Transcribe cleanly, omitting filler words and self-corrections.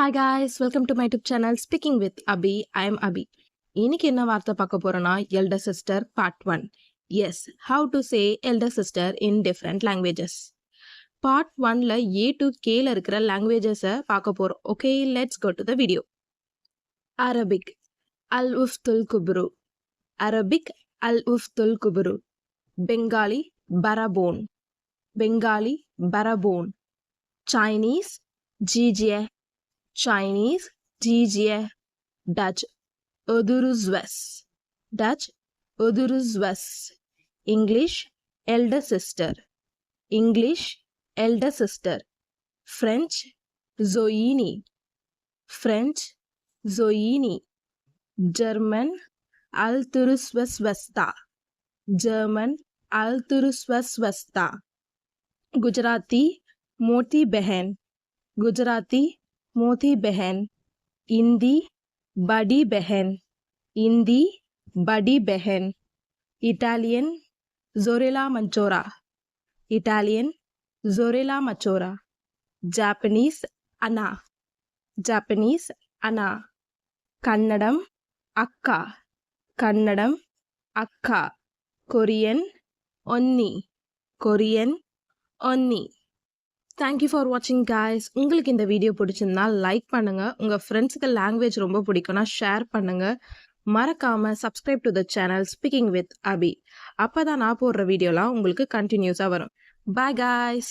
Hi guys, welcome to my YouTube channel Speaking with Abhi. I am Abhi. இன்னைக்கு என்ன வார்த்தை பார்க்க போறோம்னா elder sister part 1. Yes, how to say elder sister in different languages. Part 1ல A to K ல இருக்கிற languages-அ பார்க்க போறோம். Okay, let's go to the video. Arabic al-uftul kubru. Arabic al-uftul kubru. Bengali barabon. Bengali barabon. Chinese jijie. Chinese, Gijie, Dutch, Oduruzwes, Dutch, Oduruzwes, English, elder sister, English, elder sister, French, Zoini, French, Zoini, German, Alturusweswesta, German, Alturusweswesta, Gujarati, Moti Behen, Gujarati, मोती बहन हिंदी बड़ी बहन हिंदी बड़ी बहन Italian जोरेला मंचोरा Italian जोरेला मचोरा Japanese अना कन्नडम अक्का Korean ओन्नी Thank you for watching guys. உங்களுக்கு இந்த வீடியோ பிடிச்சிருந்தா லைக் பண்ணுங்க. உங்க ஃப்ரெண்ட்ஸ்க்கு லாங்குவேஜ் ரொம்ப பிடிக்கும்னா ஷேர் பண்ணுங்க. மறக்காம subscribe to the channel Speaking with Abhi. அப்பதான் நான் போடுற வீடியோலாம் உங்களுக்கு கண்டினியூஸா வரும். Bye guys.